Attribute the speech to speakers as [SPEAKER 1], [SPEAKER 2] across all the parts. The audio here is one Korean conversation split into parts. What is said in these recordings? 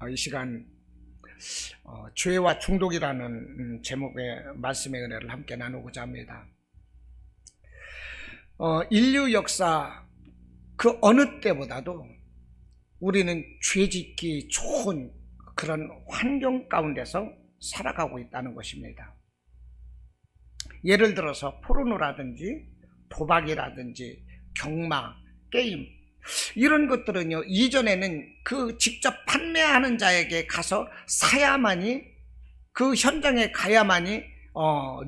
[SPEAKER 1] 이 시간 죄와 중독이라는 제목의 말씀의 은혜를 함께 나누고자 합니다. 인류 역사 그 어느 때보다도 우리는 죄짓기 좋은 그런 환경 가운데서 살아가고 있다는 것입니다. 예를 들어서 포르노라든지 도박이라든지 경마, 게임 이런 것들은요, 이전에는 그 직접 판매하는 자에게 가서 사야만이, 그 현장에 가야만이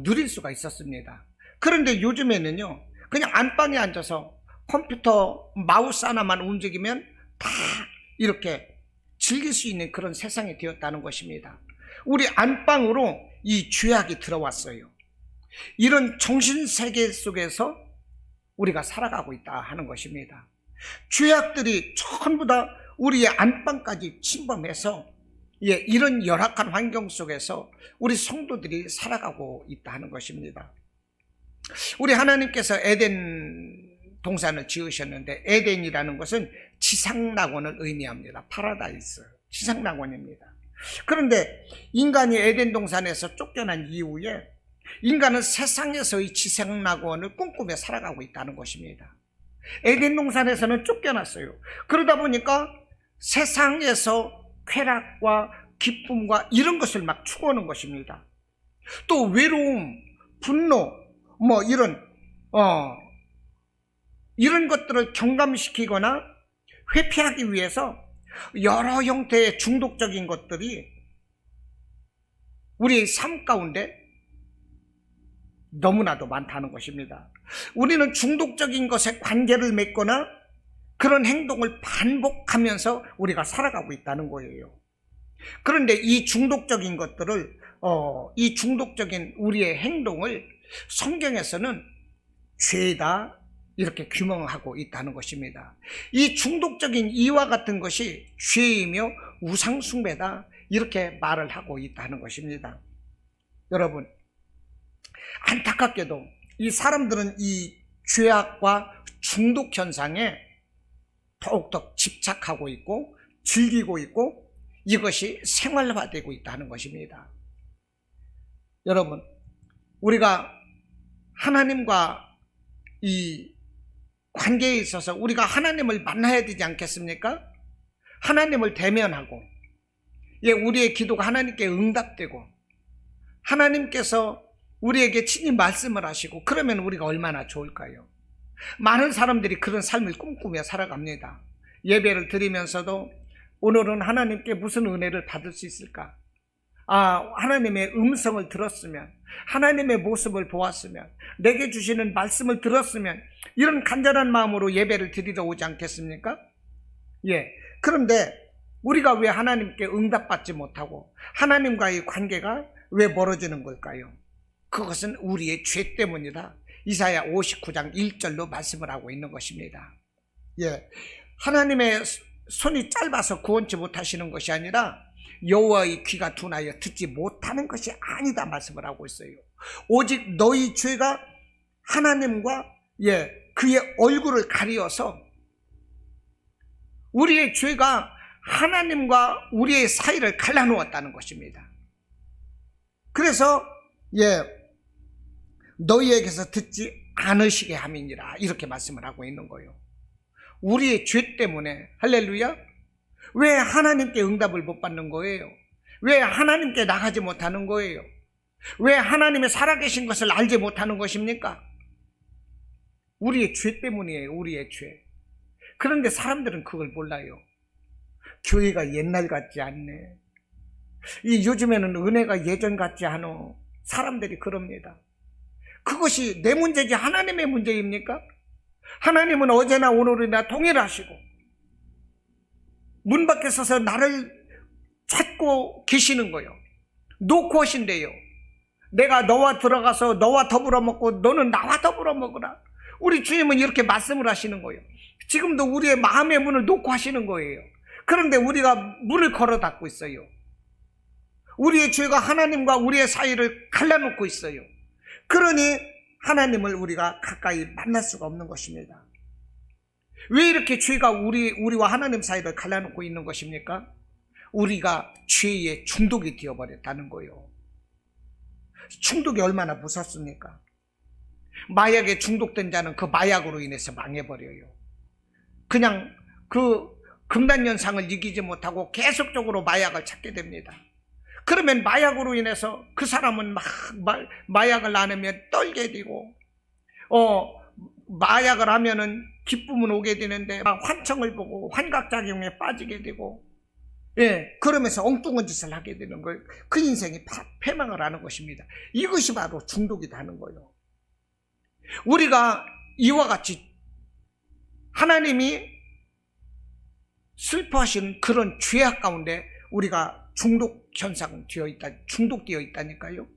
[SPEAKER 1] 누릴 수가 있었습니다. 그런데 요즘에는요, 그냥 안방에 앉아서 컴퓨터 마우스 하나만 움직이면 다 이렇게 즐길 수 있는 그런 세상이 되었다는 것입니다. 우리 안방으로 이 죄악이 들어왔어요. 이런 정신세계 속에서 우리가 살아가고 있다 하는 것입니다. 죄악들이 전부 다 우리의 안방까지 침범해서 이런 열악한 환경 속에서 우리 성도들이 살아가고 있다 하는 것입니다. 우리 하나님께서 에덴 동산을 지으셨는데, 에덴이라는 것은 지상낙원을 의미합니다. 파라다이스, 지상낙원입니다. 그런데 인간이 에덴 동산에서 쫓겨난 이후에 인간은 세상에서의 지상낙원을 꿈꾸며 살아가고 있다는 것입니다. 에덴 동산에서는 쫓겨났어요. 그러다 보니까 세상에서 쾌락과 기쁨과 이런 것을 막 추구하는 것입니다. 또 외로움, 분노, 이런 것들을 경감시키거나 회피하기 위해서 여러 형태의 중독적인 것들이 우리의 삶 가운데 너무나도 많다는 것입니다. 우리는 중독적인 것에 관계를 맺거나 그런 행동을 반복하면서 우리가 살아가고 있다는 거예요. 그런데 이 중독적인 것들을, 이 중독적인 우리의 행동을 성경에서는 죄다 이렇게 규명하고 있다는 것입니다. 이 중독적인 이와 같은 것이 죄이며 우상숭배다 이렇게 말을 하고 있다는 것입니다. 여러분, 안타깝게도 이 사람들은 이 죄악과 중독 현상에 더욱더 집착하고 있고 즐기고 있고 이것이 생활화되고 있다는 것입니다. 여러분, 우리가 하나님과 이 관계에 있어서 우리가 하나님을 만나야 되지 않겠습니까? 하나님을 대면하고 우리의 기도가 하나님께 응답되고 하나님께서 우리에게 친히 말씀을 하시고 그러면 우리가 얼마나 좋을까요? 많은 사람들이 그런 삶을 꿈꾸며 살아갑니다. 예배를 드리면서도 오늘은 하나님께 무슨 은혜를 받을 수 있을까? 하나님의 음성을 들었으면, 하나님의 모습을 보았으면, 내게 주시는 말씀을 들었으면 이런 간절한 마음으로 예배를 드리러 오지 않겠습니까? 그런데 우리가 왜 하나님께 응답받지 못하고 하나님과의 관계가 왜 멀어지는 걸까요? 그것은 우리의 죄 때문이다. 이사야 59장 1절로 말씀을 하고 있는 것입니다. 하나님의 손이 짧아서 구원치 못하시는 것이 아니라 여호와의 귀가 둔하여 듣지 못하는 것이 아니다 말씀을 하고 있어요. 오직 너희 죄가 하나님과 그의 얼굴을 가리어서, 우리의 죄가 하나님과 우리의 사이를 갈라놓았다는 것입니다. 그래서 너희에게서 듣지 않으시게 함이니라 이렇게 말씀을 하고 있는 거예요. 우리의 죄 때문에, 할렐루야, 왜 하나님께 응답을 못 받는 거예요? 왜 하나님께 나가지 못하는 거예요? 왜 하나님의 살아계신 것을 알지 못하는 것입니까? 우리의 죄 때문이에요. 우리의 죄. 그런데 사람들은 그걸 몰라요. 교회가 옛날 같지 않네, 요즘에는 은혜가 예전 같지 않아, 사람들이 그럽니다. 그것이 내 문제지 하나님의 문제입니까? 하나님은 어제나 오늘이나 동일하시고 문 밖에 서서 나를 찾고 계시는 거예요. 놓고 하신대요. 내가 너와 들어가서 너와 더불어 먹고 너는 나와 더불어 먹으라. 우리 주님은 이렇게 말씀을 하시는 거예요. 지금도 우리의 마음의 문을 놓고 하시는 거예요. 그런데 우리가 문을 걸어 닫고 있어요. 우리의 죄가 하나님과 우리의 사이를 갈라놓고 있어요. 그러니 하나님을 우리가 가까이 만날 수가 없는 것입니다. 왜 이렇게 죄가 우리와 하나님 사이를 갈라놓고 있는 것입니까? 우리가 죄에 중독이 되어버렸다는 거예요. 중독이 얼마나 무섭습니까? 마약에 중독된 자는 그 마약으로 인해서 망해버려요. 그냥 그 금단현상을 이기지 못하고 계속적으로 마약을 찾게 됩니다. 그러면 마약으로 인해서 그 사람은 막 마약을 나누면 떨게 되고, 마약을 하면은 기쁨은 오게 되는데 환청을 보고 환각작용에 빠지게 되고, 그러면서 엉뚱한 짓을 하게 되는 거예요. 그 인생이 패망을 하는 것입니다. 이것이 바로 중독이다 하는 거예요. 우리가 이와 같이 하나님이 슬퍼하시는 그런 죄악 가운데 우리가 중독되어 있다니까요.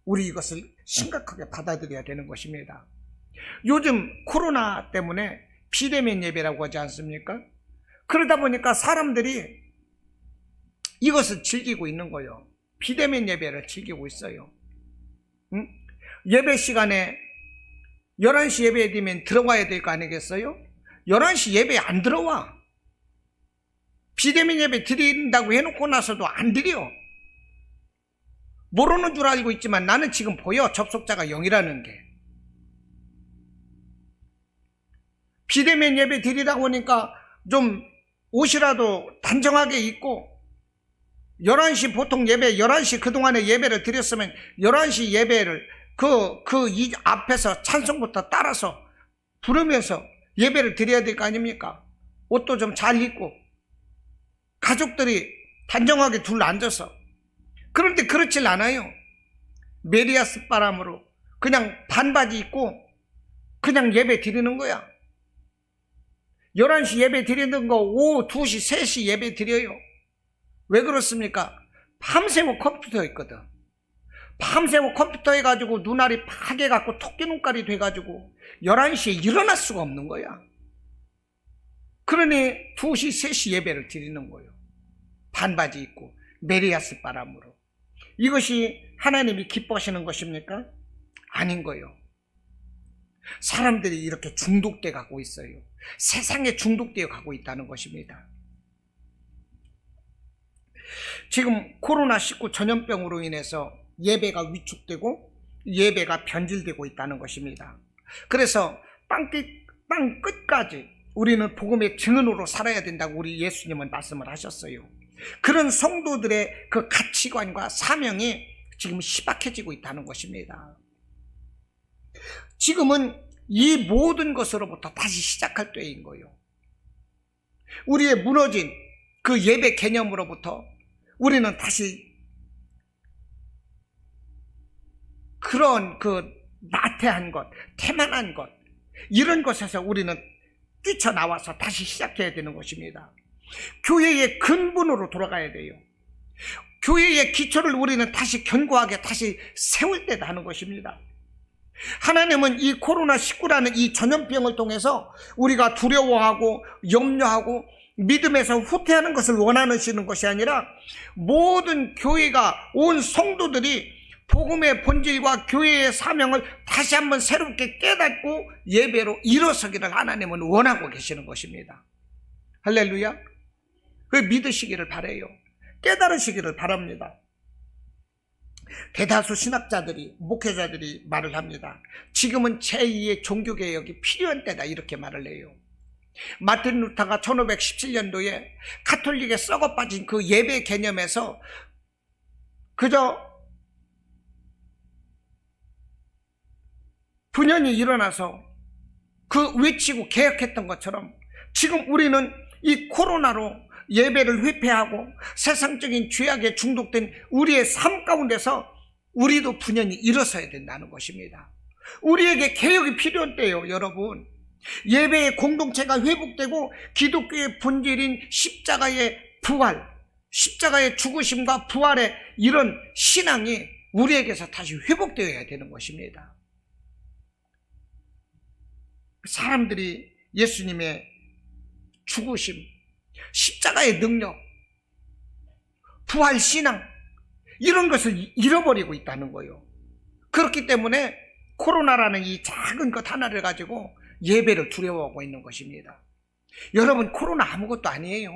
[SPEAKER 1] 우리 이것을 심각하게 받아들여야 되는 것입니다. 요즘 코로나 때문에 비대면 예배라고 하지 않습니까? 그러다 보니까 사람들이 이것을 즐기고 있는 거예요. 비대면 예배를 즐기고 있어요. 예배 시간에 11시 예배 되면 들어가야 될 거 아니겠어요? 11시 예배에 안 들어와. 비대면 예배 드린다고 해놓고 나서도 안 드려. 모르는 줄 알고 있지만 나는 지금 보여. 접속자가 0이라는 게. 비대면 예배 드리다 보니까 좀 옷이라도 단정하게 입고, 11시 보통 예배 11시 그동안에 예배를 드렸으면 11시 예배를 이 앞에서 찬송부터 따라서 부르면서 예배를 드려야 될 거 아닙니까? 옷도 좀 잘 입고 가족들이 단정하게 둘러앉아서. 그런데 그렇질 않아요. 메리아스 바람으로 그냥 반바지 입고 그냥 예배 드리는 거야. 11시 예배 드리는 거 오후 2시 3시 예배 드려요. 왜 그렇습니까? 밤새고 컴퓨터 있거든. 밤새고 컴퓨터 해가지고 눈알이 파괴갖고 토끼 눈깔이 돼가지고 11시에 일어날 수가 없는 거야. 그러니 2시 3시 예배를 드리는 거예요. 반바지 입고 메리아스 바람으로. 이것이 하나님이 기뻐하시는 것입니까? 아닌 거예요. 사람들이 이렇게 중독돼 가고 있어요. 세상에 중독되어 가고 있다는 것입니다. 지금 코로나19 전염병으로 인해서 예배가 위축되고 예배가 변질되고 있다는 것입니다. 그래서 땅 끝까지 우리는 복음의 증언으로 살아야 된다고 우리 예수님은 말씀을 하셨어요. 그런 성도들의 그 가치관과 사명이 지금 희박해지고 있다는 것입니다. 지금은 이 모든 것으로부터 다시 시작할 때인 거예요. 우리의 무너진 그 예배 개념으로부터 우리는 다시 그런 그 나태한 것, 태만한 것, 이런 것에서 우리는 뛰쳐나와서 다시 시작해야 되는 것입니다. 교회의 근본으로 돌아가야 돼요. 교회의 기초를 우리는 다시 견고하게 다시 세울 때다 하는 것입니다. 하나님은 이 코로나19라는 이 전염병을 통해서 우리가 두려워하고 염려하고 믿음에서 후퇴하는 것을 원하시는 것이 아니라 모든 교회가 온 성도들이 복음의 본질과 교회의 사명을 다시 한번 새롭게 깨닫고 예배로 일어서기를 하나님은 원하고 계시는 것입니다. 할렐루야. 그 믿으시기를 바라요. 깨달으시기를 바랍니다. 대다수 신학자들이, 목회자들이 말을 합니다. 지금은 제2의 종교개혁이 필요한 때다, 이렇게 말을 해요. 마틴 루터가 1517년도에 가톨릭에 썩어빠진 그 예배 개념에서 그저 분연이 일어나서 그 외치고 개혁했던 것처럼 지금 우리는 이 코로나로 예배를 회피하고 세상적인 죄악에 중독된 우리의 삶 가운데서 우리도 분연히 일어서야 된다는 것입니다. 우리에게 개혁이 필요한 때예요, 여러분. 예배의 공동체가 회복되고 기독교의 본질인 십자가의 부활, 십자가의 죽으심과 부활의 이런 신앙이 우리에게서 다시 회복되어야 되는 것입니다. 사람들이 예수님의 죽으심, 십자가의 능력, 부활 신앙, 이런 것을 잃어버리고 있다는 거예요. 그렇기 때문에 코로나라는 이 작은 것 하나를 가지고 예배를 두려워하고 있는 것입니다. 여러분, 코로나 아무것도 아니에요.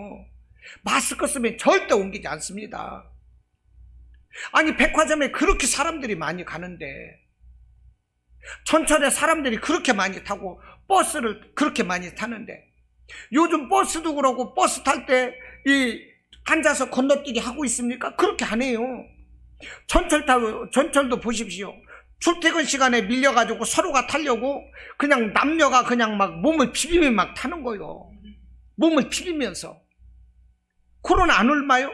[SPEAKER 1] 마스크 쓰면 절대 옮기지 않습니다. 아니, 백화점에 그렇게 사람들이 많이 가는데, 전철에 사람들이 그렇게 많이 타고 버스를 그렇게 많이 타는데, 요즘 버스도 그러고 버스 탈 때 앉아서 건너뛰기 하고 있습니까? 그렇게 안 해요. 전철도 보십시오. 출퇴근 시간에 밀려가지고 서로가 타려고 그냥 남녀가 그냥 막 몸을 비비며 막 타는 거예요. 몸을 비비면서. 코로나 안 옮아요?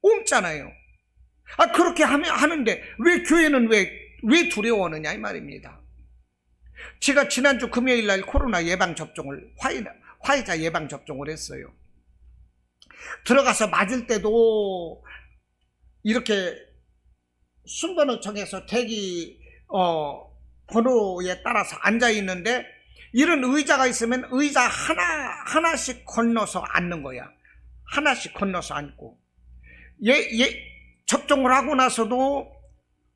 [SPEAKER 1] 옮잖아요. 그렇게 하는데 왜 교회는 왜 두려워하느냐 이 말입니다. 제가 지난주 금요일 날 코로나 예방접종을 화이자 예방접종을 했어요. 들어가서 맞을 때도 이렇게 순번호 정해서 대기 번호에 따라서 앉아 있는데, 이런 의자가 있으면 의자 하나씩 건너서 앉는 거야. 하나씩 건너서 앉고, 접종을 하고 나서도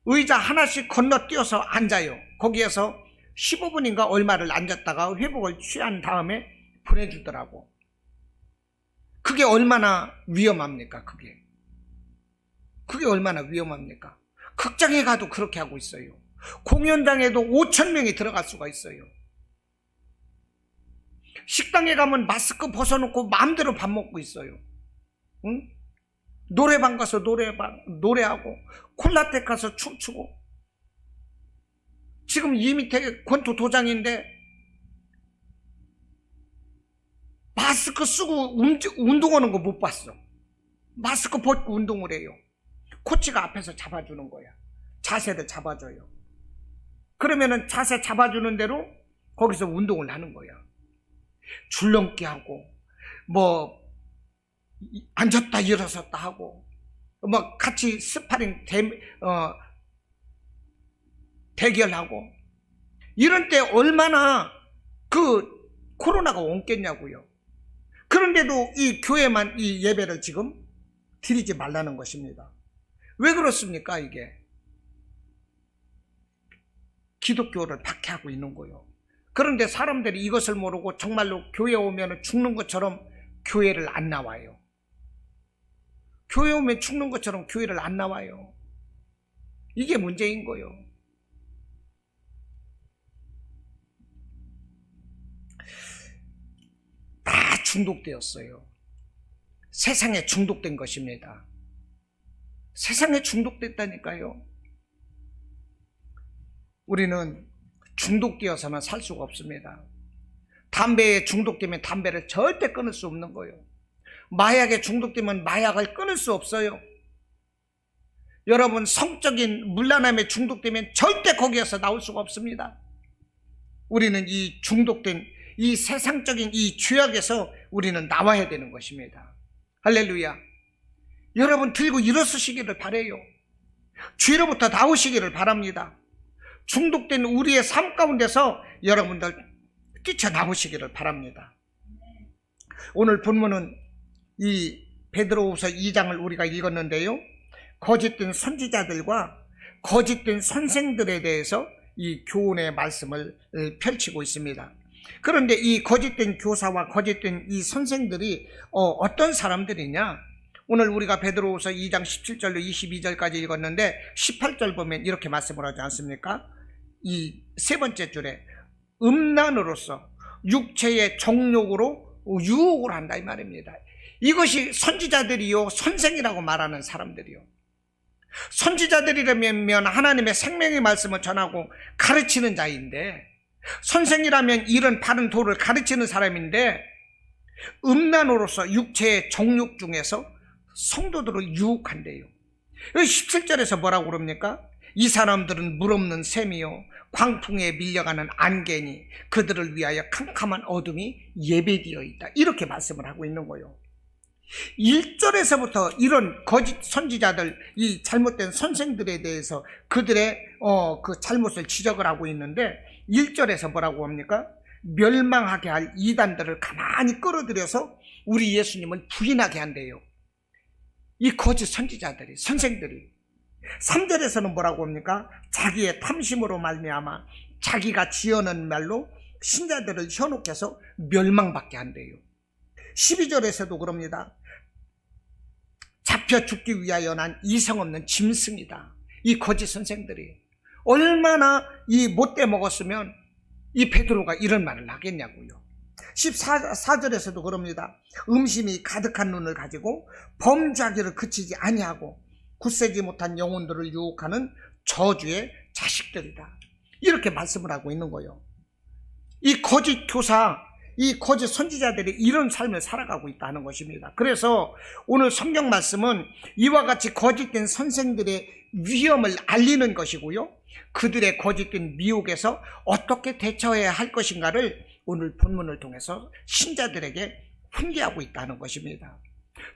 [SPEAKER 1] 의자 하나씩 건너뛰어서 앉아요. 거기에서 15분인가 얼마를 앉았다가 회복을 취한 다음에 보내주더라고. 그게 얼마나 위험합니까? 그게 얼마나 위험합니까? 극장에 가도 그렇게 하고 있어요. 공연장에도 5,000명이 들어갈 수가 있어요. 식당에 가면 마스크 벗어놓고 마음대로 밥 먹고 있어요. 응? 노래방 가서 노래하고, 콜라텍 가서 춤추고. 지금 이 밑에 권투 도장인데 마스크 쓰고 운동하는 거 못 봤어. 마스크 벗고 운동을 해요. 코치가 앞에서 잡아주는 거야. 자세를 잡아줘요. 그러면은 자세 잡아주는 대로 거기서 운동을 하는 거야. 줄넘기 하고, 앉았다 일어섰다 하고, 같이 스파링 대결하고. 이런 때 얼마나 코로나가 옮겠냐고요. 그런데도 이 교회만 이 예배를 지금 드리지 말라는 것입니다. 왜 그렇습니까? 이게 기독교를 박해하고 있는 거예요. 그런데 사람들이 이것을 모르고 정말로 교회 오면 죽는 것처럼 교회를 안 나와요. 교회 오면 죽는 것처럼 교회를 안 나와요. 이게 문제인 거예요. 다 중독되었어요. 세상에 중독된 것입니다. 세상에 중독됐다니까요. 우리는 중독되어서는 살 수가 없습니다. 담배에 중독되면 담배를 절대 끊을 수 없는 거예요. 마약에 중독되면 마약을 끊을 수 없어요. 여러분, 성적인 문란함에 중독되면 절대 거기에서 나올 수가 없습니다. 우리는 이 중독된 이 세상적인 이 죄악에서 우리는 나와야 되는 것입니다. 할렐루야. 여러분, 들고 일어서시기를 바라요. 죄로부터 나오시기를 바랍니다. 중독된 우리의 삶 가운데서 여러분들 뛰쳐나오시기를 바랍니다. 오늘 본문은 이 베드로후서 2장을 우리가 읽었는데요, 거짓된 선지자들과 거짓된 선생들에 대해서 이 교훈의 말씀을 펼치고 있습니다. 그런데 이 거짓된 교사와 거짓된 이 선생들이 어떤 사람들이냐? 오늘 우리가 베드로후서 2장 17절로 22절까지 읽었는데 18절 보면 이렇게 말씀을 하지 않습니까? 이 세 번째 줄에 음란으로서 육체의 정욕으로 유혹을 한다 이 말입니다. 이것이 선지자들이요 선생이라고 말하는 사람들이요. 선지자들이라면 하나님의 생명의 말씀을 전하고 가르치는 자인데, 선생이라면 이런 바른 도를 가르치는 사람인데, 음란으로서 육체의 정욕 중에서 성도들을 유혹한대요. 17절에서 뭐라고 그럽니까? 이 사람들은 물없는 샘이요 광풍에 밀려가는 안개니 그들을 위하여 캄캄한 어둠이 예배되어 있다. 이렇게 말씀을 하고 있는 거예요. 1절에서부터 이런 거짓 선지자들, 이 잘못된 선생들에 대해서 그들의 그 잘못을 지적을 하고 있는데, 1절에서 뭐라고 합니까? 멸망하게 할 이단들을 가만히 끌어들여서 우리 예수님을 부인하게 한대요. 이 거짓 선지자들이, 선생들이. 3절에서는 뭐라고 합니까? 자기의 탐심으로 말미암아 자기가 지어낸 말로 신자들을 현혹해서 멸망받게 한대요. 12절에서도 그럽니다. 잡혀 죽기 위하여 난 이성 없는 짐승이다. 이 거짓 선생들이 얼마나 이 못돼 먹었으면 이 베드로가 이런 말을 하겠냐고요. 14절에서도 그럽니다. 음심이 가득한 눈을 가지고 범죄하기를 그치지 아니하고 굳세지 못한 영혼들을 유혹하는 저주의 자식들이다. 이렇게 말씀을 하고 있는 거예요. 이 거짓 교사, 이 거짓 선지자들이 이런 삶을 살아가고 있다는 것입니다. 그래서 오늘 성경 말씀은 이와 같이 거짓된 선생들의 위험을 알리는 것이고요, 그들의 거짓된 미혹에서 어떻게 대처해야 할 것인가를 오늘 본문을 통해서 신자들에게 훈계하고 있다는 것입니다.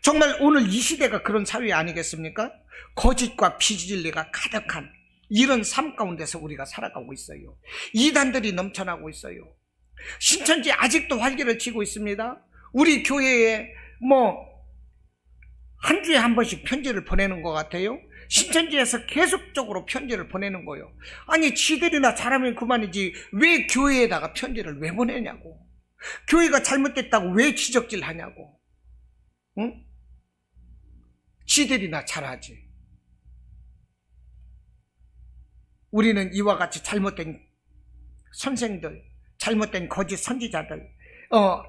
[SPEAKER 1] 정말 오늘 이 시대가 그런 사회 아니겠습니까? 거짓과 비진리가 가득한 이런 삶 가운데서 우리가 살아가고 있어요. 이단들이 넘쳐나고 있어요. 신천지 아직도 활기를 치고 있습니다. 우리 교회에 한 주에 한 번씩 편지를 보내는 것 같아요. 신천지에서 계속적으로 편지를 보내는 거예요. 아니, 지들이나 잘하면 그만이지 왜 교회에다가 편지를 왜 보내냐고. 교회가 잘못됐다고 왜 지적질 하냐고. 응? 지들이나 잘하지. 우리는 이와 같이 잘못된 선생들, 잘못된 거짓 선지자들,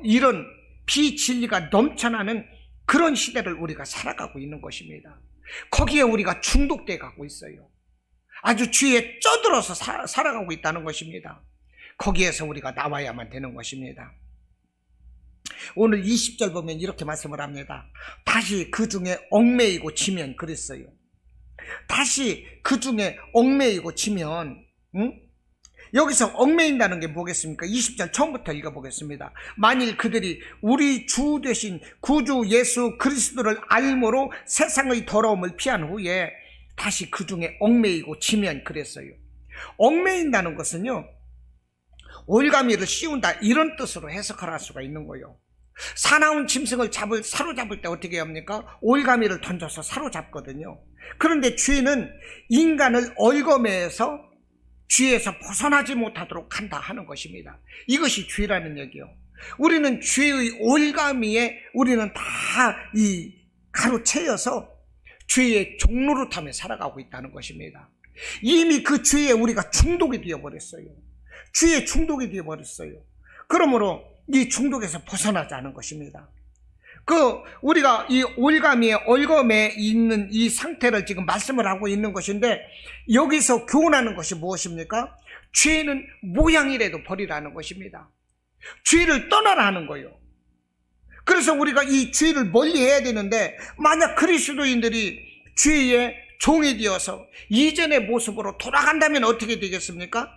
[SPEAKER 1] 이런 비진리가 넘쳐나는 그런 시대를 우리가 살아가고 있는 것입니다. 거기에 우리가 중독돼 가고 있어요. 아주 주위에 쪄들어서 살아가고 있다는 것입니다. 거기에서 우리가 나와야만 되는 것입니다. 오늘 20절 보면 이렇게 말씀을 합니다. 다시 그 중에 얽매이고 지면 그랬어요. 다시 그 중에 얽매이고 지면, 여기서 얽매인다는 게 뭐겠습니까? 20절 처음부터 읽어보겠습니다. 만일 그들이 우리 주 되신 구주 예수 그리스도를 알므로 세상의 더러움을 피한 후에 다시 그 중에 얽매이고 지면 그랬어요. 얽매인다는 것은요, 올가미를 씌운다 이런 뜻으로 해석할 수가 있는 거예요. 사나운 짐승을 사로잡을 때 어떻게 합니까? 올가미를 던져서 사로잡거든요. 그런데 죄는 인간을 얽어매서 죄에서 벗어나지 못하도록 한다 하는 것입니다. 이것이 죄라는 얘기요. 우리는 죄의 올가미에 우리는 다 이 가로채여서 죄의 종노릇하며 살아가고 있다는 것입니다. 이미 그 죄에 우리가 중독이 되어버렸어요. 죄에 중독이 되어버렸어요. 그러므로 이 중독에서 벗어나자는 것입니다. 우리가 이 올가미에 얽어매 있는 이 상태를 지금 말씀을 하고 있는 것인데, 여기서 교훈하는 것이 무엇입니까? 죄는 모양이라도 버리라는 것입니다. 죄를 떠나라는 거예요. 그래서 우리가 이 죄를 멀리 해야 되는데, 만약 그리스도인들이 죄의 종이 되어서 이전의 모습으로 돌아간다면 어떻게 되겠습니까?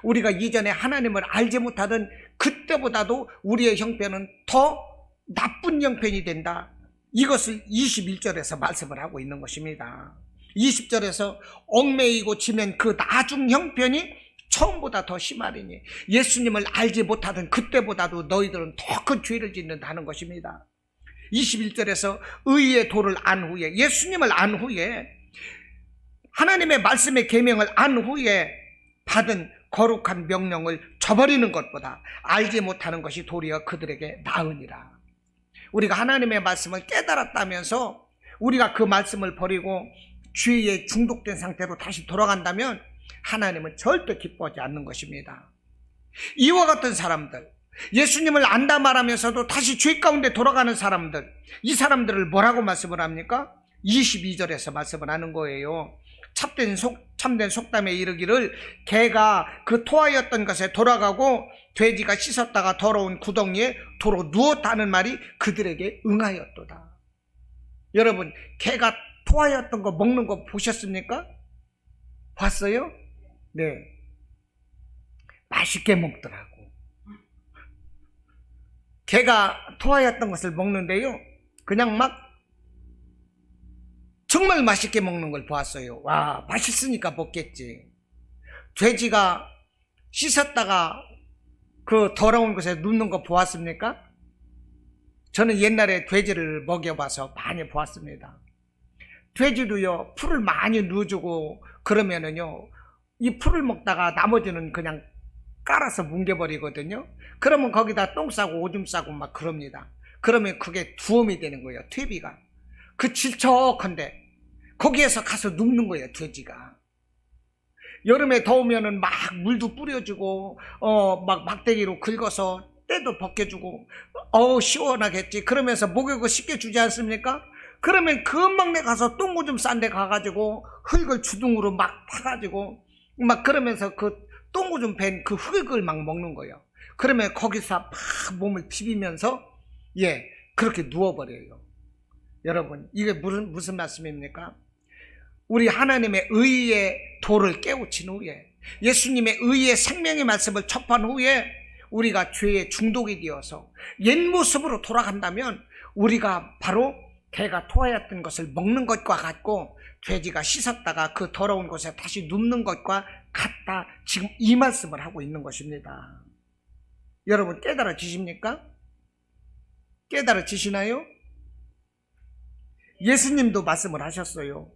[SPEAKER 1] 우리가 이전에 하나님을 알지 못하던 그때보다도 우리의 형편은 더 나쁜 형편이 된다. 이것을 21절에서 말씀을 하고 있는 것입니다. 20절에서 얽매이고 지면 그 나중 형편이 처음보다 더 심하리니 예수님을 알지 못하던 그때보다도 너희들은 더 큰 죄를 짓는다는 것입니다. 21절에서 의의 도를 안 후에, 예수님을 안 후에, 하나님의 말씀의 계명을 안 후에 받은 거룩한 명령을 저버리는 것보다 알지 못하는 것이 도리어 그들에게 나으니라. 우리가 하나님의 말씀을 깨달았다면서 우리가 그 말씀을 버리고 죄에 중독된 상태로 다시 돌아간다면 하나님은 절대 기뻐하지 않는 것입니다. 이와 같은 사람들, 예수님을 안다 말하면서도 다시 죄 가운데 돌아가는 사람들, 이 사람들을 뭐라고 말씀을 합니까? 22절에서 말씀을 하는 거예요. 참된 속담에 이르기를 개가 그 토하였던 것에 돌아가고 돼지가 씻었다가 더러운 구덩이에 도로 누웠다는 말이 그들에게 응하였도다. 여러분, 개가 토하였던 거 먹는 거 보셨습니까? 봤어요? 네. 맛있게 먹더라고. 개가 토하였던 것을 먹는데요, 그냥 막 정말 맛있게 먹는 걸 보았어요. 와, 맛있으니까 먹겠지. 돼지가 씻었다가 그 더러운 것에 눕는 거 보았습니까? 저는 옛날에 돼지를 먹여봐서 많이 보았습니다. 돼지도요, 풀을 많이 넣어주고 그러면은요, 이 풀을 먹다가 나머지는 그냥 깔아서 뭉개버리거든요. 그러면 거기다 똥 싸고 오줌 싸고 막 그럽니다. 그러면 그게 두음이 되는 거예요, 퇴비가. 그 질척한데 거기에서 가서 눕는 거예요, 돼지가. 여름에 더우면은 막 물도 뿌려주고 막 막대기로 긁어서 때도 벗겨주고 시원하겠지. 그러면서 목욕을 씻겨주지 않습니까? 그러면 금방 내 가서 똥오줌 싼 데 가가지고 흙을 주둥으로 막 파가지고 막 그러면서 그 똥오줌 밴 그 흙을 막 먹는 거예요. 그러면 거기서 막 몸을 비비면서 그렇게 누워버려요. 여러분, 이게 무슨 말씀입니까? 우리 하나님의 의의 도를 깨우친 후에, 예수님의 의의 생명의 말씀을 접한 후에 우리가 죄의 중독이 되어서 옛 모습으로 돌아간다면 우리가 바로 개가 토하였던 것을 먹는 것과 같고 돼지가 씻었다가 그 더러운 곳에 다시 눕는 것과 같다. 지금 이 말씀을 하고 있는 것입니다. 여러분, 깨달아지십니까? 깨달아지시나요? 예수님도 말씀을 하셨어요.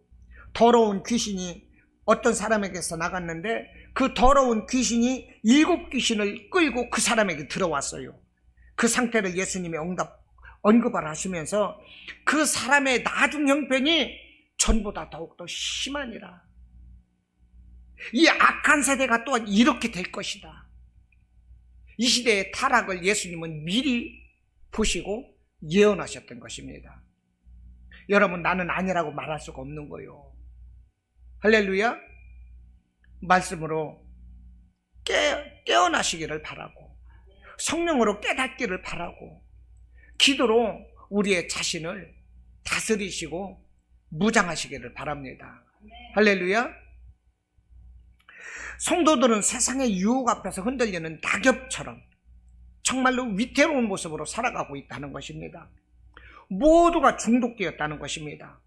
[SPEAKER 1] 더러운 귀신이 어떤 사람에게서 나갔는데 그 더러운 귀신이 7 귀신을 끌고 그 사람에게 들어왔어요. 그 상태를 예수님이 언급을 하시면서 그 사람의 나중 형편이 전보다 더욱더 심하니라. 이 악한 세대가 또한 이렇게 될 것이다. 이 시대의 타락을 예수님은 미리 보시고 예언하셨던 것입니다. 여러분, 나는 아니라고 말할 수가 없는 거예요. 할렐루야. 말씀으로 깨어나시기를 바라고, 성령으로 깨닫기를 바라고, 기도로 우리의 자신을 다스리시고 무장하시기를 바랍니다. 할렐루야. 성도들은 세상의 유혹 앞에서 흔들리는 낙엽처럼 정말로 위태로운 모습으로 살아가고 있다는 것입니다. 모두가 중독되었다는 것입니다.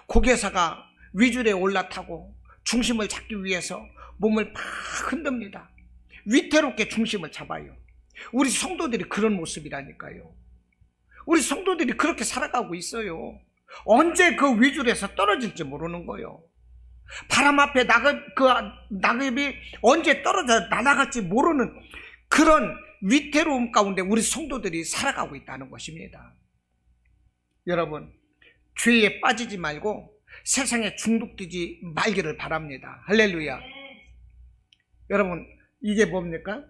[SPEAKER 1] 고개사가 위줄에 올라타고 중심을 잡기 위해서 몸을 팍 흔듭니다. 위태롭게 중심을 잡아요. 우리 성도들이 그런 모습이라니까요. 우리 성도들이 그렇게 살아가고 있어요. 언제 그 위줄에서 떨어질지 모르는 거예요. 바람 앞에 낙엽이 언제 떨어져 날아갈지 모르는 그런 위태로움 가운데 우리 성도들이 살아가고 있다는 것입니다. 여러분, 죄에 빠지지 말고 세상에 중독되지 말기를 바랍니다. 할렐루야. 여러분, 이게 뭡니까?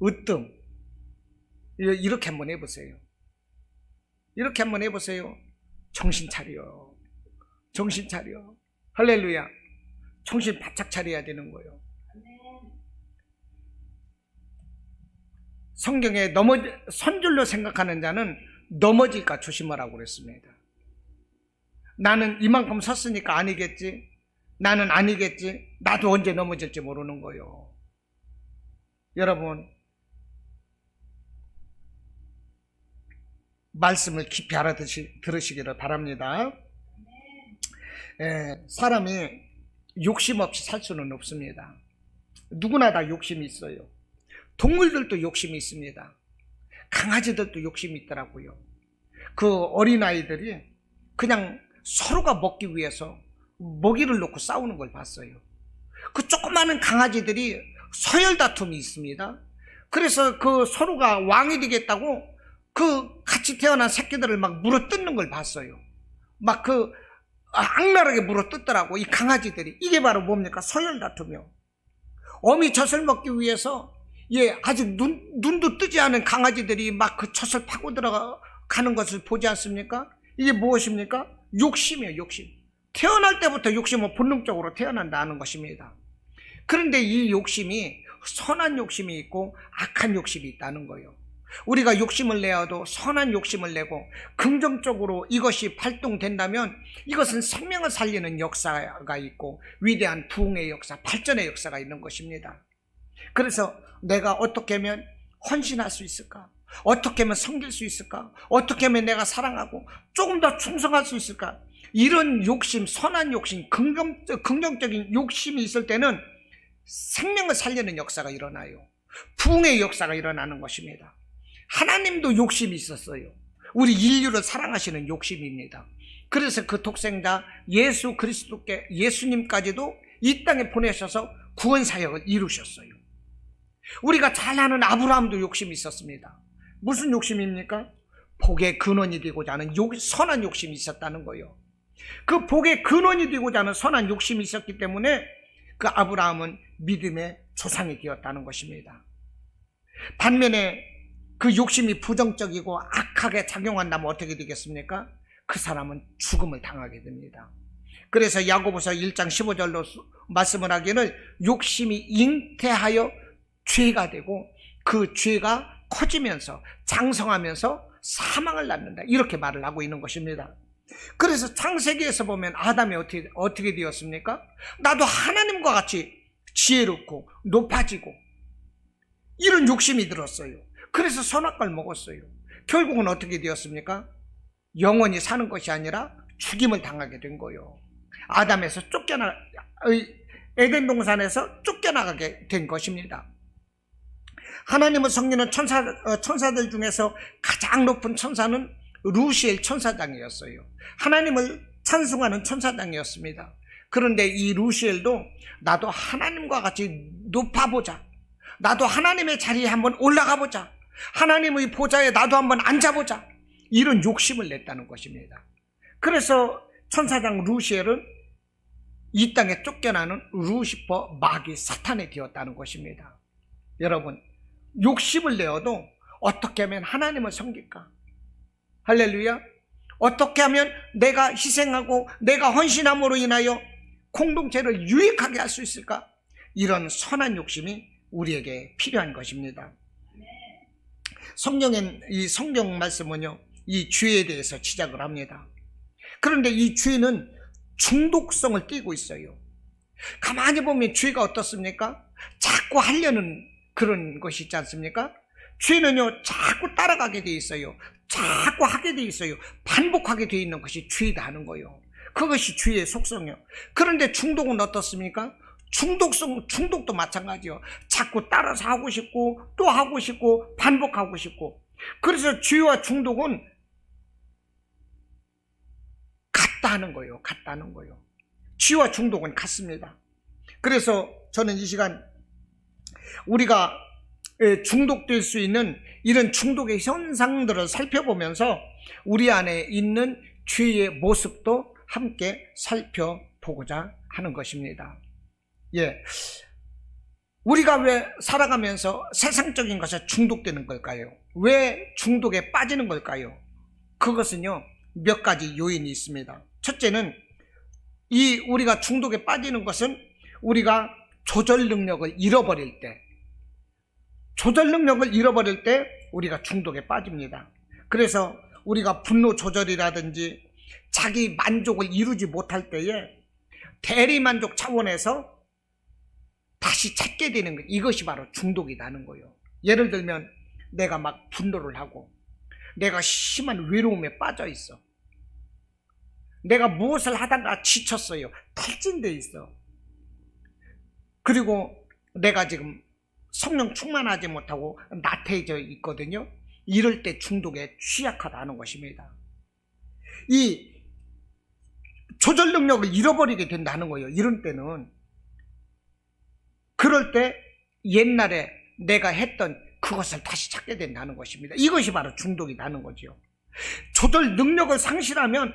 [SPEAKER 1] 으뜸. 이렇게 한번 해보세요. 이렇게 한번 해보세요. 정신 차려. 정신 차려. 할렐루야. 정신 바짝 차려야 되는 거예요. 성경에 선줄로 생각하는 자는 넘어질까 조심하라고 그랬습니다. 나는 이만큼 섰으니까 아니겠지. 나는 아니겠지. 나도 언제 넘어질지 모르는 거예요. 여러분, 말씀을 깊이 알아들으시기를 바랍니다. 사람이 욕심 없이 살 수는 없습니다. 누구나 다 욕심이 있어요. 동물들도 욕심이 있습니다. 강아지들도 욕심이 있더라고요. 그 어린아이들이 그냥 서로가 먹기 위해서 먹이를 놓고 싸우는 걸 봤어요. 그 조그마한 강아지들이 서열 다툼이 있습니다. 그래서 그 서로가 왕이 되겠다고 그 같이 태어난 새끼들을 막 물어뜯는 걸 봤어요. 막 그 악랄하게 물어뜯더라고, 이 강아지들이. 이게 바로 뭡니까? 서열 다투며 어미 젖을 먹기 위해서 아직 눈도 뜨지 않은 강아지들이 막 그 젖을 파고 들어가는 것을 보지 않습니까? 이게 무엇입니까? 욕심이에요, 욕심. 태어날 때부터 욕심은 본능적으로 태어난다는 것입니다. 그런데 이 욕심이 선한 욕심이 있고 악한 욕심이 있다는 거예요. 우리가 욕심을 내어도 선한 욕심을 내고 긍정적으로 이것이 발동된다면 이것은 생명을 살리는 역사가 있고 위대한 부흥의 역사, 발전의 역사가 있는 것입니다. 그래서 내가 어떻게 하면 헌신할 수 있을까? 어떻게 하면 섬길 수 있을까? 어떻게 하면 내가 사랑하고 조금 더 충성할 수 있을까? 이런 욕심, 선한 욕심, 긍정적인 욕심이 있을 때는 생명을 살리는 역사가 일어나요. 부흥의 역사가 일어나는 것입니다. 하나님도 욕심이 있었어요. 우리 인류를 사랑하시는 욕심입니다. 그래서 그 독생자 예수 그리스도께, 예수님까지도 이 땅에 보내셔서 구원 사역을 이루셨어요. 우리가 잘 아는 아브라함도 욕심이 있었습니다. 무슨 욕심입니까? 복의 근원이 되고자 하는 선한 욕심이 있었다는 거예요. 그 복의 근원이 되고자 하는 선한 욕심이 있었기 때문에 그 아브라함은 믿음의 조상이 되었다는 것입니다. 반면에 그 욕심이 부정적이고 악하게 작용한다면 어떻게 되겠습니까? 그 사람은 죽음을 당하게 됩니다. 그래서 야고보서 1장 15절로 말씀을 하기를 욕심이 잉태하여 죄가 되고 그 죄가 커지면서 장성하면서 사망을 낳는다, 이렇게 말을 하고 있는 것입니다. 그래서 창세기에서 보면 아담이 어떻게 되었습니까? 나도 하나님과 같이 지혜롭고 높아지고 이런 욕심이 들었어요. 그래서 선악과를 먹었어요. 결국은 어떻게 되었습니까? 영원히 사는 것이 아니라 죽임을 당하게 된 거예요. 아담에서 에덴 동산에서 쫓겨나가게 된 것입니다. 하나님을 섬기는 천사들 중에서 가장 높은 천사는 루시엘 천사장이었어요. 하나님을 찬송하는 천사장이었습니다. 그런데 이 루시엘도 나도 하나님과 같이 높아보자, 나도 하나님의 자리에 한번 올라가보자, 하나님의 보좌에 나도 한번 앉아보자, 이런 욕심을 냈다는 것입니다. 그래서 천사장 루시엘은 이 땅에 쫓겨나는 루시퍼, 마귀, 사탄이 되었다는 것입니다. 여러분, 욕심을 내어도 어떻게 하면 하나님을 섬길까? 할렐루야. 어떻게 하면 내가 희생하고 내가 헌신함으로 인하여 공동체를 유익하게 할 수 있을까? 이런 선한 욕심이 우리에게 필요한 것입니다. 성경엔 이 성경 말씀은요, 이 죄에 대해서 지적을 합니다. 그런데 이 죄는 중독성을 띠고 있어요. 가만히 보면 죄가 어떻습니까? 자꾸 하려는 그런 것이 있지 않습니까? 죄는요, 자꾸 따라가게 돼 있어요. 자꾸 하게 돼 있어요. 반복하게 돼 있는 것이 죄다 하는 거예요. 그것이 죄의 속성이요. 그런데 중독은 어떻습니까? 중독도 마찬가지요. 자꾸 따라서 하고 싶고 또 하고 싶고 반복하고 싶고. 그래서 죄와 중독은 같다 하는 거예요. 같다는 거예요. 죄와 중독은 같습니다. 그래서 저는 이 시간 우리가 중독될 수 있는 이런 중독의 현상들을 살펴보면서 우리 안에 있는 죄의 모습도 함께 살펴보고자 하는 것입니다. 우리가 왜 살아가면서 세상적인 것에 중독되는 걸까요? 왜 중독에 빠지는 걸까요? 그것은요, 몇 가지 요인이 있습니다. 첫째는 우리가 중독에 빠지는 것은 우리가 조절 능력을 잃어버릴 때 우리가 중독에 빠집니다. 그래서 우리가 분노 조절이라든지 자기 만족을 이루지 못할 때에 대리만족 차원에서 다시 찾게 되는 것, 이것이 바로 중독이라는 거예요. 예를 들면 내가 막 분노를 하고 내가 심한 외로움에 빠져 있어. 내가 무엇을 하다가 지쳤어요. 탈진돼 있어. 그리고 내가 지금 성령 충만하지 못하고 나태해져 있거든요. 이럴 때 중독에 취약하다는 것입니다. 이 조절 능력을 잃어버리게 된다는 거예요. 이런 때는. 그럴 때 옛날에 내가 했던 그것을 다시 찾게 된다는 것입니다. 이것이 바로 중독이라는 거죠. 조절 능력을 상실하면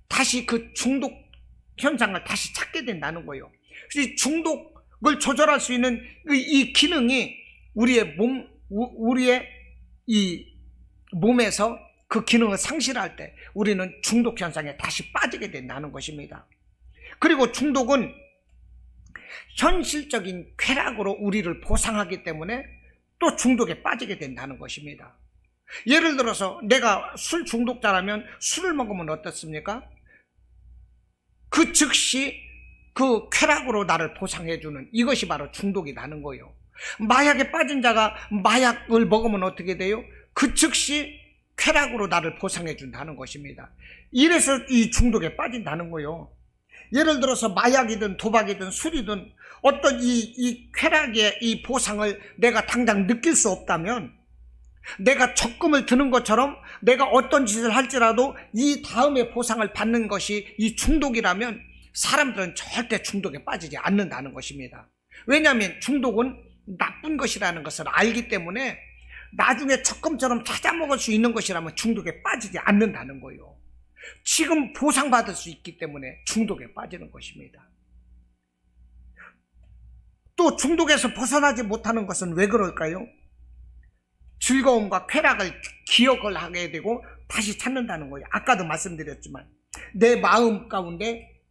[SPEAKER 1] 다시 그 중독 현상을 다시 찾게 된다는 거예요. 이 중독을 조절할 수 있는 이 기능이 우리의 이 몸에서 그 기능을 상실할 때 우리는 중독 현상에 다시 빠지게 된다는 것입니다. 그리고 중독은 현실적인 쾌락으로 우리를 보상하기 때문에 또 중독에 빠지게 된다는 것입니다. 예를 들어서 내가 술 중독자라면 술을 먹으면 어떻습니까? 그 즉시 그 쾌락으로 나를 보상해주는, 이것이 바로 중독이라는 거예요. 마약에 빠진 자가 마약을 먹으면 어떻게 돼요? 그 즉시 쾌락으로 나를 보상해준다는 것입니다. 이래서 이 중독에 빠진다는 거예요. 예를 들어서 마약이든 도박이든 술이든 어떤 이 쾌락의 이 보상을 내가 당장 느낄 수 없다면, 내가 적금을 드는 것처럼 내가 어떤 짓을 할지라도 이 다음에 보상을 받는 것이 이 중독이라면 사람들은 절대 중독에 빠지지 않는다는 것입니다. 왜냐하면 중독은 나쁜 것이라는 것을 알기 때문에 나중에 적금처럼 찾아먹을 수 있는 것이라면 중독에 빠지지 않는다는 거예요. 지금 보상받을 수 있기 때문에 중독에 빠지는 것입니다. 또 중독에서 벗어나지 못하는 것은 왜 그럴까요? 즐거움과 쾌락을 기억을 하게 되고 다시 찾는다는 거예요. 아까도 말씀드렸지만 내 마음 가운데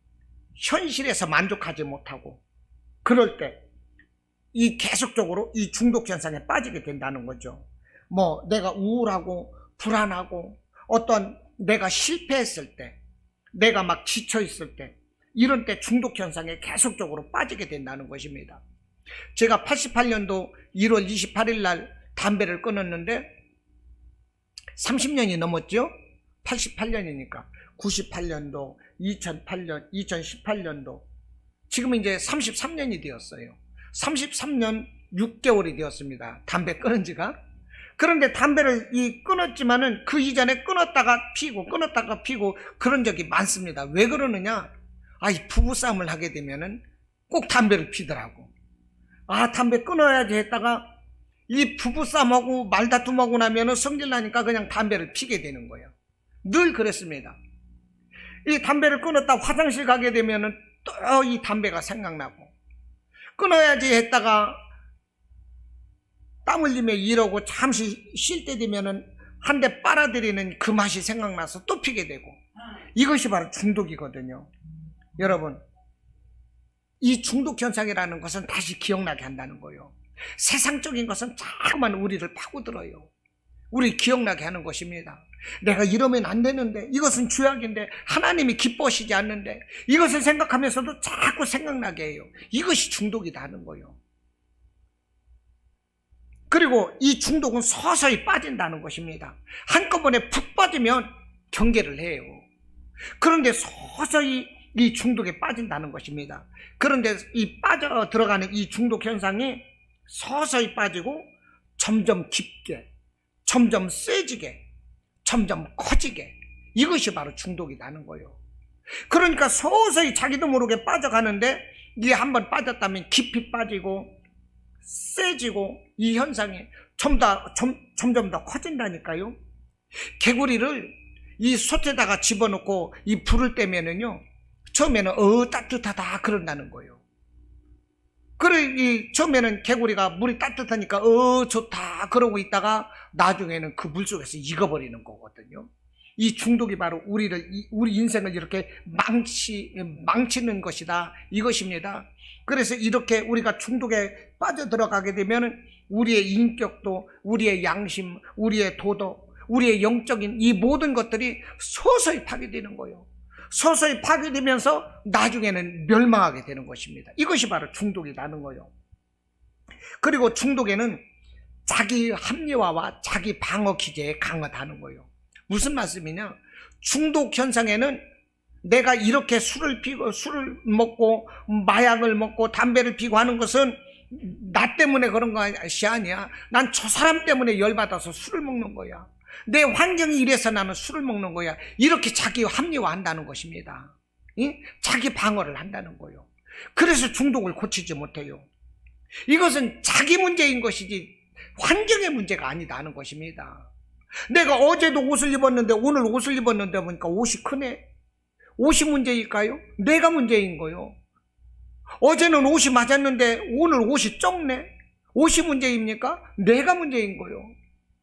[SPEAKER 1] 현실에서 만족하지 못하고 그럴 때 이 계속적으로 이 중독 현상에 빠지게 된다는 거죠. 뭐 내가 우울하고 불안하고 어떤 내가 실패했을 때, 내가 막 지쳐 있을 때, 이런 때 중독 현상에 계속적으로 빠지게 된다는 것입니다. 제가 88년도 1월 28일 날 담배를 끊었는데 30년이 넘었죠? 88년이니까 98년도, 2008년, 2018년도 지금 이제 33년이 되었어요. 33년 6개월이 되었습니다. 담배 끊은 지가. 그런데 담배를 끊었지만은 그 이전에 끊었다가 피고 그런 적이 많습니다. 왜 그러느냐? 이 부부싸움을 하게 되면은 꼭 담배를 피더라고. 담배 끊어야지 했다가 이 부부싸움하고 말다툼하고 나면은 성질 나니까 그냥 담배를 피게 되는 거예요. 늘 그랬습니다. 이 담배를 끊었다 화장실 가게 되면은 또 이 담배가 생각나고 끊어야지 했다가 땀 흘리며 일하고 잠시 쉴 때 되면은 한 대 빨아들이는 그 맛이 생각나서 또 피게 되고 이것이 바로 중독이거든요. 여러분, 이 중독 현상이라는 것은 다시 기억나게 한다는 거예요. 세상적인 것은 자꾸만 우리를 파고들어요. 우리 기억나게 하는 것입니다. 내가 이러면 안 되는데, 이것은 죄악인데, 하나님이 기뻐하시지 않는데, 이것을 생각하면서도 자꾸 생각나게 해요. 이것이 중독이다 하는 거예요. 그리고 이 중독은 서서히 빠진다는 것입니다. 한꺼번에 푹 빠지면 경계를 해요. 그런데 서서히 이 중독에 빠진다는 것입니다. 그런데 이 빠져 들어가는 이 중독 현상이 서서히 빠지고 점점 깊게, 점점 세지게, 점점 커지게, 이것이 바로 중독이라는 거예요. 그러니까 서서히 자기도 모르게 빠져가는데 이게 한번 빠졌다면 깊이 빠지고 세지고 이 현상이 점점 더 커진다니까요. 개구리를 이 솥에다가 집어넣고 이 불을 떼면은요, 처음에는 따뜻하다 그런다는 거예요. 처음에는 개구리가 물이 따뜻하니까 좋다 그러고 있다가 나중에는 그 물속에서 익어버리는 거거든요. 이 중독이 바로 우리 인생을 이렇게 망치는 것이다, 이것입니다. 그래서 이렇게 우리가 중독에 빠져들어가게 되면 우리의 인격도, 우리의 양심, 우리의 도덕, 우리의 영적인 이 모든 것들이 서서히 파괴되는 거예요. 서서히 파괴되면서 나중에는 멸망하게 되는 것입니다. 이것이 바로 중독이라는 거예요. 그리고 중독에는 자기 합리화와 자기 방어 기제에 강하다는 거예요. 무슨 말씀이냐? 중독 현상에는 내가 이렇게 술을 먹고 마약을 먹고 담배를 피고 하는 것은 나 때문에 그런 것이 아니야. 난 저 사람 때문에 열받아서 술을 먹는 거야. 내 환경이 이래서 나는 술을 먹는 거야. 이렇게 자기 합리화한다는 것입니다. 자기 방어를 한다는 거예요. 그래서 중독을 고치지 못해요. 이것은 자기 문제인 것이지 환경의 문제가 아니다는 것입니다. 내가 어제도 옷을 입었는데 오늘 옷을 입었는데 보니까 옷이 크네. 옷이 문제일까요? 내가 문제인 거요. 어제는 옷이 맞았는데 오늘 옷이 적네. 옷이 문제입니까? 내가 문제인 거요.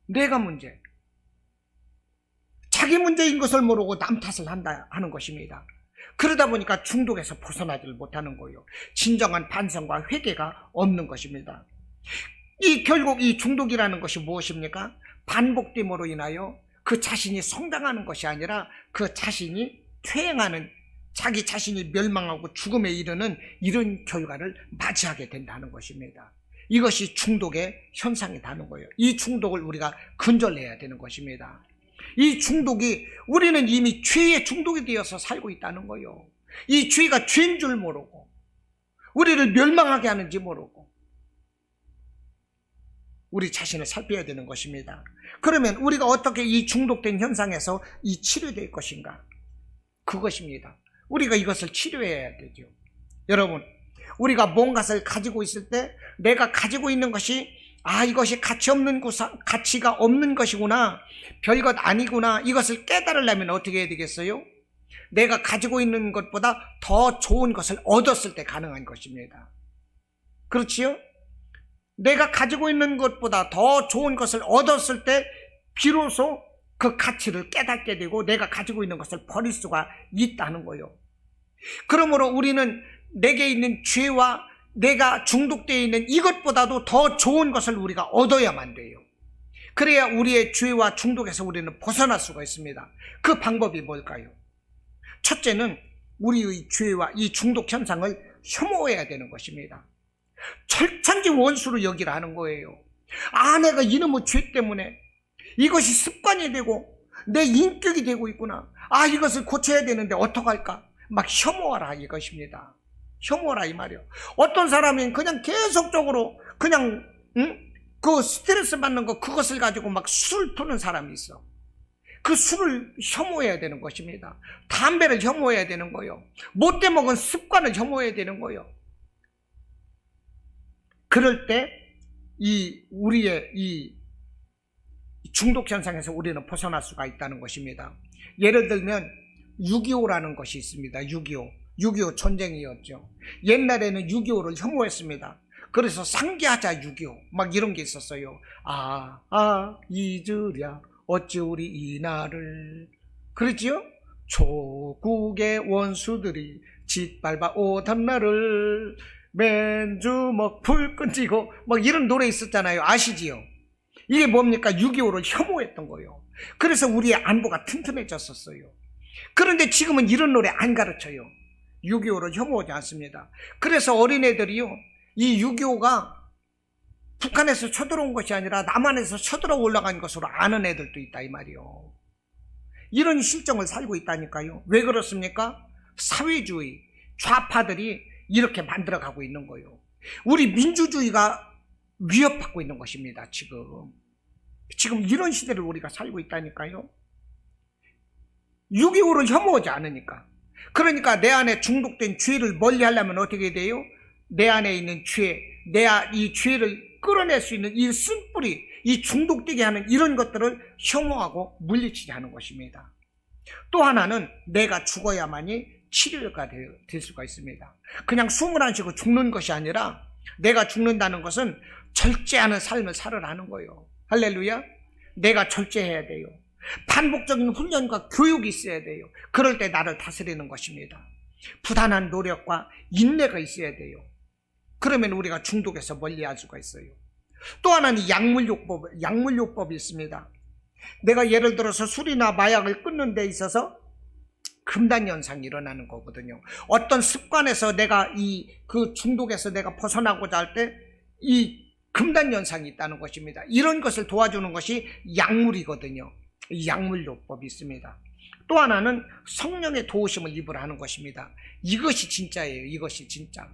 [SPEAKER 1] 내가 문제. 자기 문제인 것을 모르고 남 탓을 한다 하는 것입니다. 그러다 보니까 중독에서 벗어나지를 못하는 거예요. 진정한 반성과 회개가 없는 것입니다. 결국 이 중독이라는 것이 무엇입니까? 반복됨으로 인하여 그 자신이 성장하는 것이 아니라 그 자신이 퇴행하는, 자기 자신이 멸망하고 죽음에 이르는 이런 결과를 맞이하게 된다는 것입니다. 이것이 중독의 현상이라는 거예요. 이 중독을 우리가 근절해야 되는 것입니다. 이 중독이, 우리는 이미 죄의 중독이 되어서 살고 있다는 거예요. 이 죄가 죄인 줄 모르고 우리를 멸망하게 하는지 모르고 우리 자신을 살펴야 되는 것입니다. 그러면 우리가 어떻게 이 중독된 현상에서 이 치료될 것인가? 그것입니다. 우리가 이것을 치료해야 되죠. 여러분, 우리가 뭔가를 가지고 있을 때 내가 가지고 있는 것이 아, 이것이 가치가 없는 것이구나, 별것 아니구나, 이것을 깨달으려면 어떻게 해야 되겠어요? 내가 가지고 있는 것보다 더 좋은 것을 얻었을 때 가능한 것입니다. 그렇지요? 내가 가지고 있는 것보다 더 좋은 것을 얻었을 때 비로소 그 가치를 깨닫게 되고 내가 가지고 있는 것을 버릴 수가 있다는 거예요. 그러므로 우리는 내게 있는 죄와 내가 중독되어 있는 이것보다도 더 좋은 것을 우리가 얻어야만 돼요. 그래야 우리의 죄와 중독에서 우리는 벗어날 수가 있습니다. 그 방법이 뭘까요? 첫째는 우리의 죄와 이 중독 현상을 혐오해야 되는 것입니다. 철천지 원수로 여기라 하는 거예요. 아, 내가 이놈의 죄 때문에 이것이 습관이 되고 내 인격이 되고 있구나. 아, 이것을 고쳐야 되는데 어떡할까? 막 혐오하라 이것입니다. 혐오라 이 말이요. 어떤 사람이 그냥 계속적으로 그냥 그 스트레스 받는 거 그것을 가지고 막 술을 푸는 사람이 있어. 그 술을 혐오해야 되는 것입니다. 담배를 혐오해야 되는 거예요. 못돼 먹은 습관을 혐오해야 되는 거예요. 그럴 때 우리의 이 중독 현상에서 우리는 벗어날 수가 있다는 것입니다. 예를 들면 6.25라는 것이 있습니다. 6.25 전쟁이었죠. 옛날에는 6.25를 혐오했습니다. 그래서 상기하자 6.25 막 이런 게 있었어요. 잊으랴 어찌 우리 이날을. 그렇지요? 조국의 원수들이 짓밟아 오던 날을 맨주먹 불 끈지고 막 이런 노래 있었잖아요. 아시지요? 이게 뭡니까? 6.25를 혐오했던 거예요. 그래서 우리의 안보가 튼튼해졌었어요. 그런데 지금은 이런 노래 안 가르쳐요. 6.25를 혐오하지 않습니다. 그래서 어린애들이요, 이 6.25가 북한에서 쳐들어온 것이 아니라 남한에서 쳐들어 올라간 것으로 아는 애들도 있다 이 말이요. 이런 실정을 살고 있다니까요. 왜 그렇습니까? 사회주의 좌파들이 이렇게 만들어가고 있는 거예요. 우리 민주주의가 위협받고 있는 것입니다. 지금 이런 시대를 우리가 살고 있다니까요. 6.25를 혐오하지 않으니까. 그러니까 내 안에 중독된 죄를 멀리 하려면 어떻게 돼요? 내 안에 있는 죄, 이 죄를 끌어낼 수 있는 이 쓴뿌리, 이 중독되게 하는 이런 것들을 혐오하고 물리치지 않은 것입니다. 또 하나는 내가 죽어야만이 치료가 될 수가 있습니다. 그냥 숨을 안 쉬고 죽는 것이 아니라 내가 죽는다는 것은 절제하는 삶을 살아라는 거예요. 할렐루야. 내가 절제해야 돼요. 반복적인 훈련과 교육이 있어야 돼요. 그럴 때 나를 다스리는 것입니다. 부단한 노력과 인내가 있어야 돼요. 그러면 우리가 중독에서 멀리할 수가 있어요. 또 하나는 약물요법이 있습니다. 내가 예를 들어서 술이나 마약을 끊는 데 있어서 금단현상이 일어나는 거거든요. 어떤 습관에서 내가 그 중독에서 내가 벗어나고자 할 때 이 금단현상이 있다는 것입니다. 이런 것을 도와주는 것이 약물이거든요. 약물요법이 있습니다. 또 하나는 성령의 도우심을 입으라 하는 것입니다. 이것이 진짜예요. 이것이 진짜.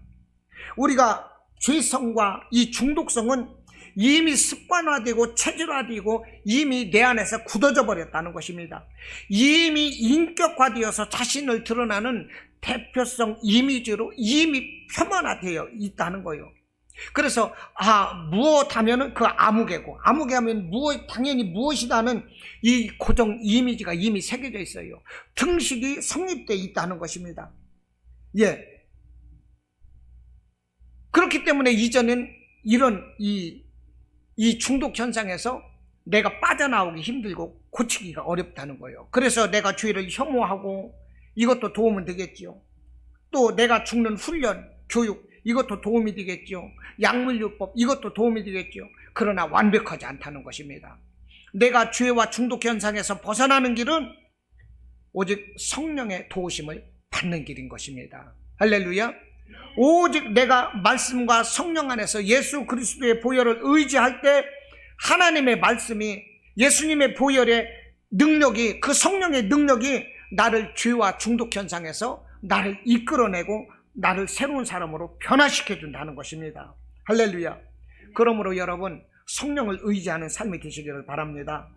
[SPEAKER 1] 우리가 죄성과 이 중독성은 이미 습관화되고 체질화되고 이미 내 안에서 굳어져 버렸다는 것입니다. 이미 인격화되어서 자신을 드러나는 대표성 이미지로 이미 표면화되어 있다는 거예요. 그래서 무엇하면은 그 아무개고, 아무개하면 당연히 무엇이다는 이 고정 이미지가 이미 새겨져 있어요. 등식이 성립되어 있다는 것입니다. 예. 그렇기 때문에 이전엔 이런 이 중독 현상에서 내가 빠져나오기 힘들고 고치기가 어렵다는 거예요. 그래서 내가 죄를 혐오하고 이것도 도움은 되겠지요. 또 내가 죽는 훈련, 교육 이것도 도움이 되겠죠. 약물요법 이것도 도움이 되겠죠. 그러나 완벽하지 않다는 것입니다. 내가 죄와 중독 현상에서 벗어나는 길은 오직 성령의 도우심을 받는 길인 것입니다. 할렐루야. 오직 내가 말씀과 성령 안에서 예수 그리스도의 보혈을 의지할 때 하나님의 말씀이, 예수님의 보혈의 능력이, 그 성령의 능력이 나를 죄와 중독 현상에서 나를 이끌어내고 나를 새로운 사람으로 변화시켜준다는 것입니다. 할렐루야. 그러므로 여러분, 성령을 의지하는 삶이 되시기를 바랍니다.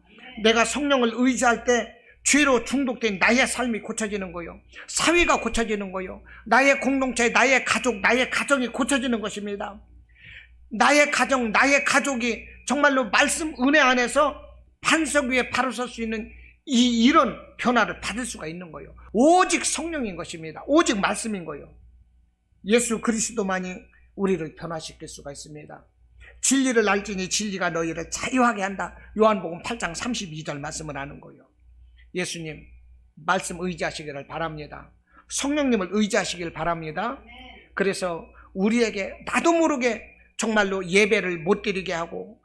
[SPEAKER 1] 내가 성령을 의지할 때 죄로 중독된 나의 삶이 고쳐지는 거요. 사회가 고쳐지는 거요. 나의 공동체, 나의 가족, 나의 가정이 고쳐지는 것입니다. 나의 가정, 나의 가족이 정말로 말씀 은혜 안에서 반석 위에 바로 설 수 있는 이런 변화를 받을 수가 있는 거예요. 오직 성령인 것입니다. 오직 말씀인 거예요. 예수 그리스도만이 우리를 변화시킬 수가 있습니다. 진리를 알지니 진리가 너희를 자유하게 한다. 요한복음 8장 32절 말씀을 하는 거예요. 예수님 말씀 의지하시기를 바랍니다. 성령님을 의지하시길 바랍니다. 그래서 우리에게 나도 모르게 정말로 예배를 못 드리게 하고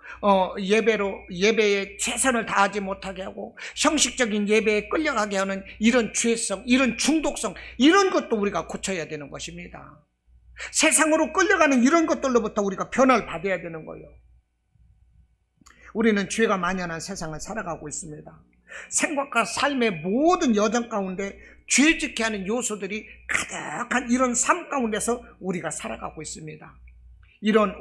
[SPEAKER 1] 예배에 최선을 다하지 못하게 하고 형식적인 예배에 끌려가게 하는 이런 죄성, 이런 중독성, 이런 것도 우리가 고쳐야 되는 것입니다. 세상으로 끌려가는 이런 것들로부터 우리가 변화를 받아야 되는 거예요. 우리는 죄가 만연한 세상을 살아가고 있습니다. 생각과 삶의 모든 여정 가운데 죄짓게 하는 요소들이 가득한 이런 삶 가운데서 우리가 살아가고 있습니다. 이런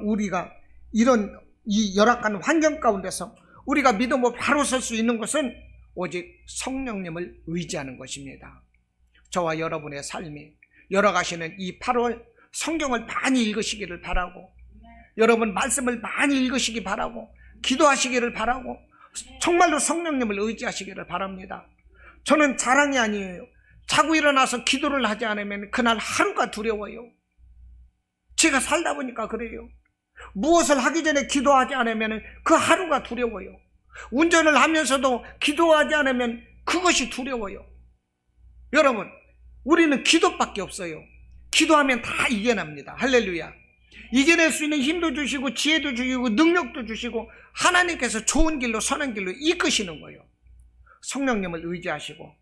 [SPEAKER 1] 이 열악한 환경 가운데서 우리가 믿음으로 바로 설 수 있는 것은 오직 성령님을 의지하는 것입니다. 저와 여러분의 삶이 열어가시는 이 8월 성경을 많이 읽으시기를 바라고, 여러분 말씀을 많이 읽으시기 바라고, 기도하시기를 바라고, 정말로 성령님을 의지하시기를 바랍니다. 저는 자랑이 아니에요. 자고 일어나서 기도를 하지 않으면 그날 하루가 두려워요. 제가 살다 보니까 그래요. 무엇을 하기 전에 기도하지 않으면 그 하루가 두려워요. 운전을 하면서도 기도하지 않으면 그것이 두려워요. 여러분, 우리는 기도밖에 없어요. 기도하면 다 이겨냅니다. 할렐루야. 이겨낼 수 있는 힘도 주시고 지혜도 주시고 능력도 주시고 하나님께서 좋은 길로 선한 길로 이끄시는 거예요. 성령님을 의지하시고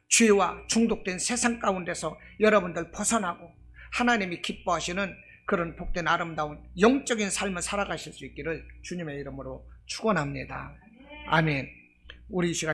[SPEAKER 1] 죄와 중독된 세상 가운데서 여러분들 벗어나고 하나님이 기뻐하시는 그런 복된 아름다운 영적인 삶을 살아가실 수 있기를 주님의 이름으로 축원합니다. 아멘. 우리 이 시간